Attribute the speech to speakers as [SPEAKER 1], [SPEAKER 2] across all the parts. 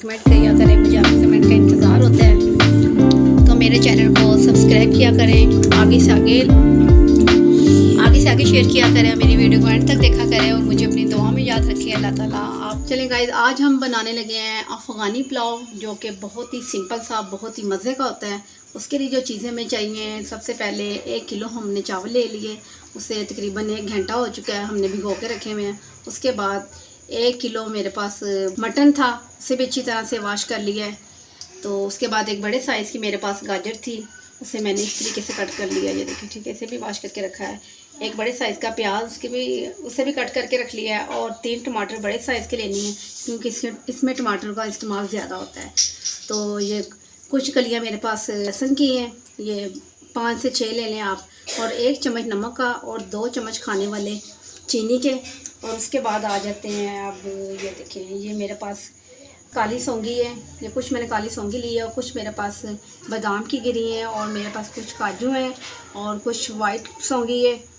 [SPEAKER 1] Comment किया करें, मुझे आपके कमेंट का इंतज़ार होता है। तो मेरे चैनल को सब्सक्राइब किया करें, आगे से आगे शेयर किया करें, मेरी वीडियो को एंड तक देखा करें और मुझे अपनी दुआ में याद रखिए अल्लाह ताला। आप चलें गाइस, आज हम बनाने लगे हैं अफ़गानी पुलाव, जो कि बहुत ही सिंपल सा, बहुत ही मज़े का होता है। उसके लिए जो चीज़ें हमें चाहिए, सबसे पहले 1 किलो हमने चावल ले लिए, उसे तकरीबन 1 घंटा हो चुका है, हमने भिगो के रखे हुए हैं। उसके बाद 1 किलो मेरे पास मटन था, उसे भी अच्छी तरह से वॉश कर लिया है। तो उसके बाद एक बड़े साइज़ की मेरे पास गाजर थी, उसे मैंने इस तरीके से कट कर लिया, ये देखिए, ठीक है, इसे भी वॉश करके रखा है। एक बड़े साइज़ का प्याज, उसे भी कट करके रख लिया है। और 3 टमाटर बड़े साइज़ के लेनी है, क्योंकि इसमें टमाटर का इस्तेमाल ज़्यादा होता है। तो ये कुछ कलियाँ मेरे पास लहसुन की हैं, ये 5 से 6 ले लें आप। और 1 चम्मच नमक का और 2 चम्मच खाने वाले चीनी के। और उसके बाद आ जाते हैं, अब ये देखें, ये मेरे पास काली सौंगी है, ये कुछ मैंने काली सौंगी ली है और कुछ मेरे पास बादाम की गिरी है और मेरे पास कुछ काजू हैं और कुछ वाइट सौंगी है।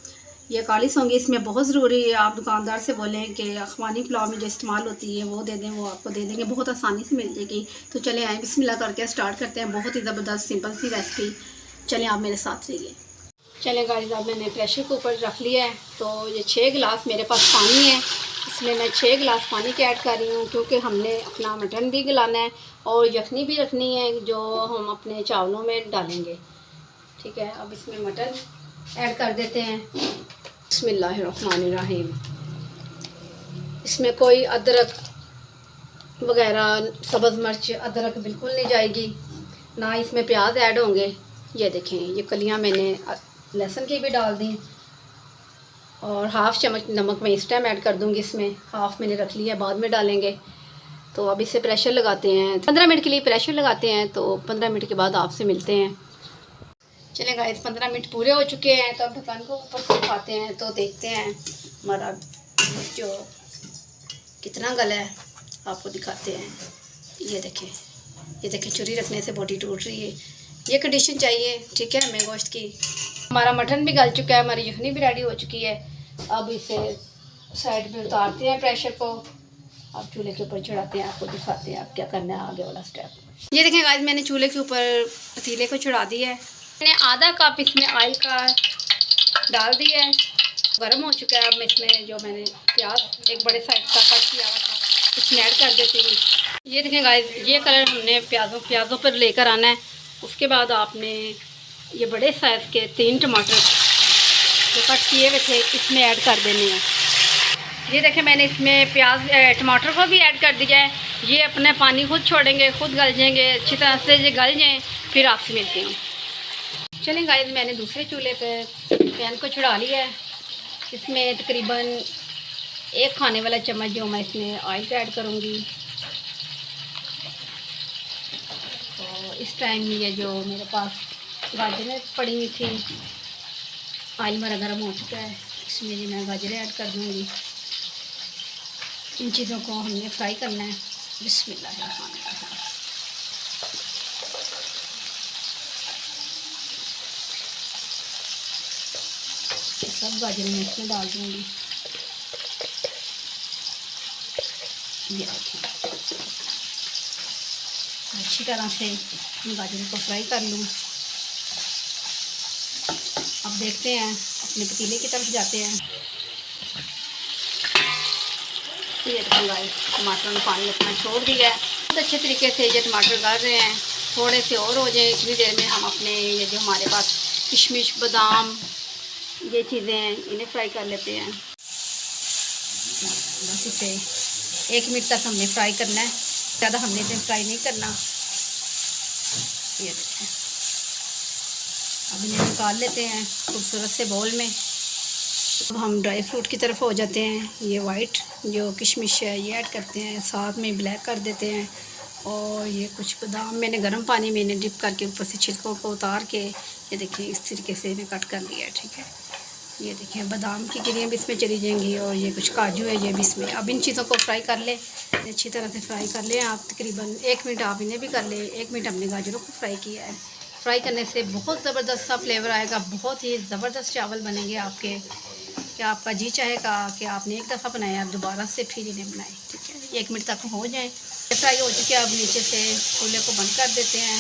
[SPEAKER 1] ये काली सौंगी इसमें बहुत ज़रूरी है। आप दुकानदार से बोलें कि अफ़गानी पुलाव में जो इस्तेमाल होती है वो दे दें, वो आपको दे देंगे, बहुत आसानी से मिल जाएगी। तो चलें आए बिस्मिल्लाह करके स्टार्ट करते हैं। बहुत ही ज़बरदस्त सिंपल सी रेसिपी, चलें आप मेरे साथ रहिए। चलें गाइस, अब मैंने प्रेशर कुकर रख लिया है। तो ये 6 गिलास मेरे पास पानी है, इसमें मैं 6 गिलास पानी के ऐड कर रही हूँ, क्योंकि हमने अपना मटन भी गलाना है और यखनी भी रखनी है, जो हम अपने चावलों में डालेंगे। ठीक है, अब इसमें मटन ऐड कर देते हैं। बिस्मिल्लाहिर्रहमानिर्रहीम। इसमें कोई अदरक वगैरह, सब्ज़ मिर्च, अदरक बिल्कुल नहीं जाएगी, ना इसमें प्याज ऐड होंगे। ये देखें, ये कलियाँ मैंने लहसुन की भी डाल दी और 1/2 चम्मच नमक मैं इस टाइम ऐड कर दूँगी इसमें, 1/2 मैंने रख लिया, बाद में डालेंगे। तो अब इसे प्रेशर लगाते हैं, 15 मिनट के लिए प्रेशर लगाते हैं। तो 15 मिनट के बाद आपसे मिलते हैं। चलें गाइस, 15 मिनट पूरे हो चुके हैं। तो अब ढक्कन को ऊपर से उठाते हैं, तो देखते हैं हमारा जो कितना गला है, आपको दिखाते हैं। ये देखें, चुरी रखने से बोटी टूट रही है, ये कंडीशन चाहिए, ठीक है, हमें गोश्त की। हमारा मटन भी गल चुका है, हमारी यखनी भी रेडी हो चुकी है। अब इसे साइड में उतारते हैं प्रेशर को, अब चूल्हे के ऊपर चढ़ाते हैं, आपको दिखाते हैं आप क्या करना है आगे वाला स्टेप। ये देखें गाइस, मैंने चूल्हे के ऊपर पतीले को चढ़ा दिया है, मैंने आधा कप इसमें ऑयल का डाल दिया है, गर्म हो चुका है। अब मैं इसमें जो मैंने प्याज एक बड़े साइज़ का कट किया हुआ था इसमें ऐड कर देती हूँ। ये देखें गाइस, ये कलर हमने प्याज़ों पर लेकर आना है। उसके बाद आपने ये बड़े साइज़ के 3 टमाटर जो कट किए हुए थे इसमें ऐड कर देने हैं। ये देखें, मैंने इसमें टमाटर को भी ऐड कर दिया है। ये अपने पानी खुद छोड़ेंगे, खुद गल जाएंगे, अच्छी तरह से ये गल जाएँ, फिर आपसे मिलती हूँ। चलें गाइस, मैंने दूसरे चूल्हे पे पैन को चढ़ा लिया है, इसमें तकरीबन 1 खाने वाला चम्मच जो मैं इसमें ऑयल का ऐड करूँगी। तो इस टाइम ये जो मेरे पास गाजरें पड़ी हुई थी, ऑयल मेरा गर्म हो चुका है, इसमें ये मैं गाजरें ऐड कर दूँगी। इन चीज़ों को हमने फ्राई करना है। बिस्मिल्लाहिर्रहमानिर्रहीम। ये सब गाजरें मैं इसमें डाल दूँगी। ये अच्छी तरह से गाजरों को फ्राई कर लूँ। अब देखते हैं, अपने पतीले की तरफ जाते हैं। ये टमाटर ने पानी अपना छोड़ दिया है, बहुत अच्छे तरीके से ये टमाटर गल रहे हैं। थोड़े से और हो जाए, इतनी देर में हम अपने ये जो हमारे पास किशमिश, बादाम, ये चीज़ें हैं, इन्हें फ्राई कर लेते हैं। बस इसे 1 मिनट तक हमने फ्राई करना है, ज़्यादा हमने इसे फ्राई नहीं करना। ये देखें, अब इन्हें निकाल लेते हैं खूबसूरत से बाउल में। अब हम ड्राई फ्रूट की तरफ हो जाते हैं। ये वाइट जो किशमिश है ये ऐड करते हैं, साथ में ब्लैक कर देते हैं। और ये कुछ बादाम मैंने गर्म पानी में इन्हें डिप करके ऊपर से छिलकों को उतार के, ये देखिए, इस तरीके से इन्हें कट कर लिया है, ठीक है। ये देखिए, बादाम की गिरियाँ भी इसमें चली जाएंगी और ये कुछ काजू है, ये भी इसमें। अब इन चीज़ों को फ्राई कर लें, अच्छी तरह से फ्राई कर लें आप, तकरीबन 1 मिनट आप इन्हें भी कर लें। 1 मिनट हमने गाजरों को फ्राई किया है। फ्राई करने से बहुत ज़बरदस्त सा फ्लेवर आएगा, बहुत ही ज़बरदस्त चावल बनेंगे आपके, कि आपका जी चाहेगा कि आपने एक दफ़ा बनाया आप दोबारा से फिर इन्हें बनाएं, ठीक है। 1 मिनट तक हो जाए फ्राई हो चुके हैं। अब नीचे से चूल्हे को बंद कर देते हैं,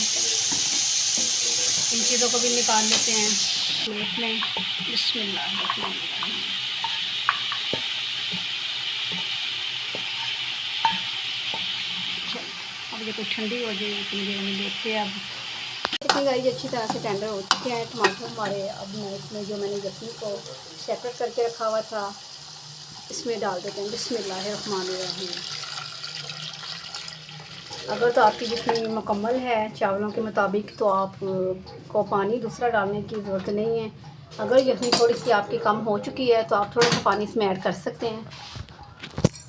[SPEAKER 1] इन चीज़ों को भी निकाल लेते हैं प्लेट में। बिस्मिल्लाह। अब ये कुछ ठंडी हो जाए इतनी देर में देखते हैं। अब गाइस अच्छी तरह से टेंडर हो चुके हैं टमाटर हमारे। अब मैं इसमें जो मैंने यखनी को सेपरेट करके रखा हुआ था इसमें डाल देते हैं। बिस्मिल्लाहिर्रहमानिर्रहीम। अगर तो आपकी यखनी मुकम्मल है चावलों के मुताबिक तो आप को पानी दूसरा डालने की ज़रूरत नहीं है। अगर यखनी थोड़ी सी आपकी कम हो चुकी है तो आप थोड़ा सा पानी इसमें ऐड कर सकते हैं।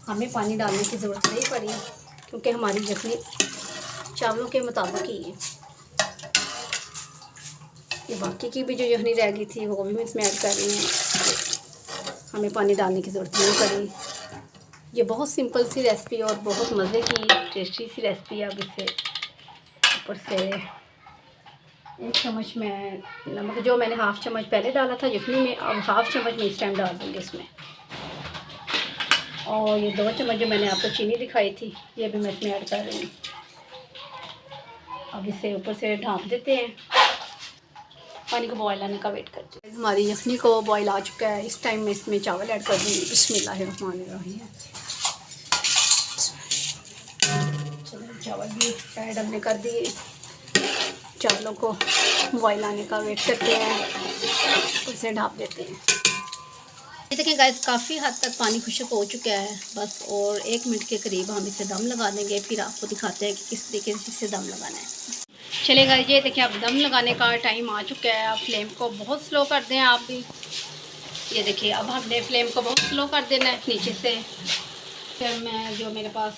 [SPEAKER 1] हमें पानी डालने की ज़रूरत नहीं पड़ी क्योंकि हमारी यखनी चावलों के मुताबिक ही है। ये बाकी की भी जो यखनी रह गई थी वो भी मैं इसमें ऐड कर रही हूँ। हमें पानी डालने की ज़रूरत नहीं पड़ी। ये बहुत सिंपल सी रेसिपी और बहुत मज़े की टेस्टी सी रेसिपी है। अब इसे ऊपर से 1 चम्मच में नमक, जो मैंने हाफ़ चम्मच पहले डाला था यखनी में, अब हाफ़ चम्मच में इस टाइम डाल दूँगी इसमें। और ये 2 चम्मच जो मैंने आपको चीनी दिखाई थी ये भी मैं इसमें ऐड कर रही हूँ। अब इसे ऊपर से ढाँप देते हैं। पानी को बॉयल आने का वेट करते हैं। हमारी यखनी को बॉयल आ चुका है। इस टाइम में इसमें चावल ऐड कर दूँगी। बिस्मिल्लाहिर्रहमानिर्रहीम। चलो चावल भी ऐड हमने कर दिए। चावलों को बॉयल आने का वेट करते हैं, उसे ढाँप देते हैं। ये देखें गाइस काफ़ी हद तक पानी खुश्क हो चुका है बस, और 1 मिनट के करीब हम इसे दम लगा देंगे। फिर आपको दिखाते हैं कि किस तरीके से इसे दम लगाना है। चलेगा ये देखिए अब दम लगाने का टाइम आ चुका है। आप फ्लेम को बहुत स्लो कर दें आप भी। ये देखिए अब हमने फ्लेम को बहुत स्लो कर देना है नीचे से। फिर मैं जो मेरे पास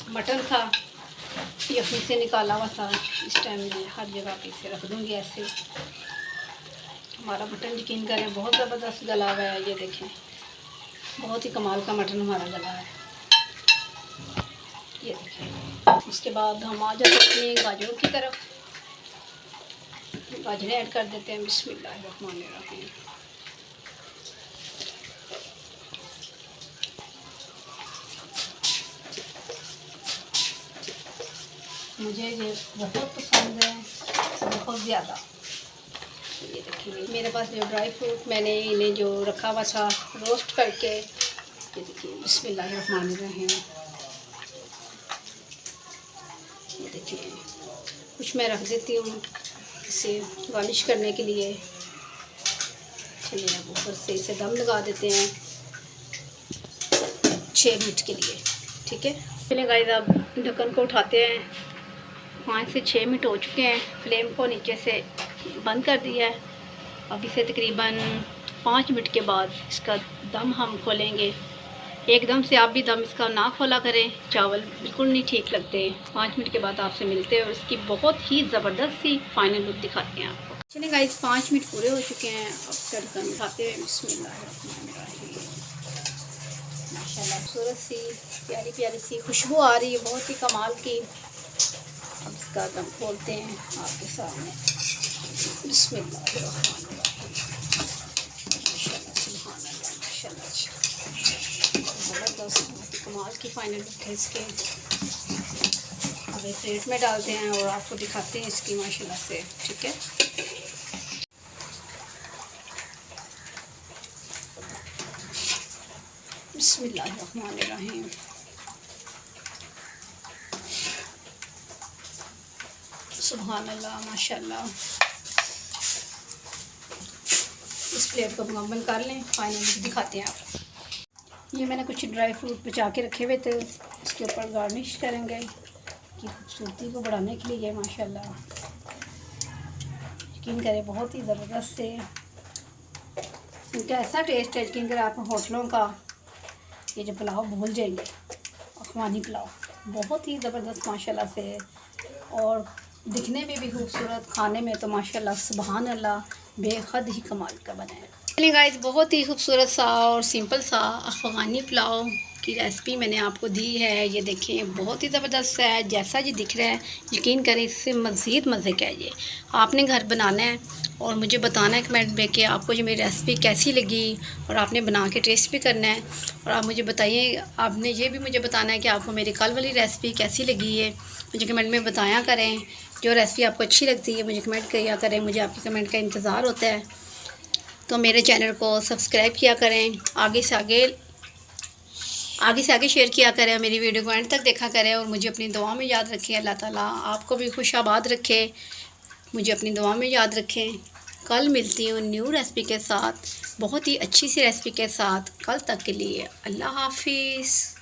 [SPEAKER 1] मटन था यखनी से निकाला हुआ था, इस टाइम मैं हर जगह पे इसे रख दूँगी ऐसे। हमारा मटन यकीन करें बहुत ज़बरदस्त गला हुआ है। ये देखें बहुत ही कमाल का मटन हमारा गला है। ये देखें। उसके बाद हम आ जाते हैं अपनी गाजरों की तरफ। गाजरें ऐड कर देते हैं। बिस्मिल्लाहिर्रहमानिर्रहीम। मुझे ये बहुत पसंद है, बहुत ज़्यादा। ये देखिए मेरे पास जो ड्राई फ्रूट मैंने इन्हें जो रखा हुआ था रोस्ट करके, ये देखिए बिस्मिल्लाहिर्रहमानिर्रहीम। ये देखिए कुछ मैं रख देती हूँ इसे गार्निश करने के लिए। चलिए अब ऊपर से इसे दम लगा देते हैं 6 मिनट के लिए, ठीक है। चलिए गाइस अब ढक्कन को उठाते हैं। 5 से 6 मिनट हो चुके हैं। फ्लेम को नीचे से बंद कर दिया है। अब इसे तकरीबन 5 मिनट के बाद इसका दम हम खोलेंगे। एकदम से आप भी दम इसका ना खोला करें, चावल बिल्कुल नहीं ठीक लगते। 5 मिनट के बाद आपसे मिलते हैं और इसकी बहुत ही ज़बरदस्त सी फाइनल लुक दिखाते हैं आपको। चलिए गाइस 5 मिनट पूरे हो चुके हैं। अब इसका ढक्कन उठाते हैं। बिस्मिल्लाहिर्रहमानिर्रहीम। माशाल्लाह खूबसूरत सी प्यारी प्यारी सी खुशबू आ रही है बहुत ही कमाल की। अब इसका दम खोलते हैं आपके सामने। बिस्मिल्लाहिर्रहमानिर्रहीम। ज़बरदस्त कमाल की फाइनल लुक है इसके। अब एक प्लेट में डालते हैं और आपको दिखाते हैं इसकी माशाल्लाह से, ठीक है। बिस्मिल्लाहिर्रहमानिर्रहीम। सुभानअल्लाह माशाल्लाह। इस प्लेट को मुकम्मल कर लें, फाइनल लुक दिखाते हैं आपको। ये मैंने कुछ ड्राई फ्रूट बचा के रखे हुए थे, इसके ऊपर गार्निश करेंगे कि खूबसूरती को बढ़ाने के लिए। माशाल्लाह यकीन करें बहुत ही ज़बरदस्त से इनका ऐसा टेस्ट है। यकीन करें आप होटलों का ये जो पुलाव भूल जाएंगे, अखवानी पुलाव बहुत ही ज़बरदस्त माशाल्लाह से, और दिखने में भी खूबसूरत, खाने में तो माशाल्लाह सुभान अल्लाह बेहद ही कमाल का बना है। चलिए गाइस बहुत ही खूबसूरत सा और सिंपल सा अफ़गानी पुलाव की रेसिपी मैंने आपको दी है। ये देखें बहुत ही ज़बरदस्त है, जैसा ये दिख रहा है यकीन करें इससे मज़ीद मज़े का है। ये आपने घर बनाना है और मुझे बताना है कमेंट में कि आपको ये मेरी रेसिपी कैसी लगी, और आपने बना के टेस्ट भी करना है। और आप मुझे बताइए, आपने ये भी मुझे बताना है कि आपको मेरी कल वाली रेसिपी कैसी लगी है। मुझे कमेंट में बताया करें, जो रेसिपी आपको अच्छी लगती है मुझे कमेंट किया करें, मुझे आपके कमेंट का इंतज़ार होता है। तो मेरे चैनल को सब्सक्राइब किया करें, आगे से आगे शेयर किया करें, मेरी वीडियो को एंड तक देखा करें, और मुझे अपनी दुआ में याद रखें। अल्लाह ताला आपको भी खुश आबाद रखे, मुझे अपनी दुआ में याद रखें। कल मिलती हूँ न्यू रेसिपी के साथ, बहुत ही अच्छी सी रेसिपी के साथ। कल तक के लिए अल्लाह हाफिज़।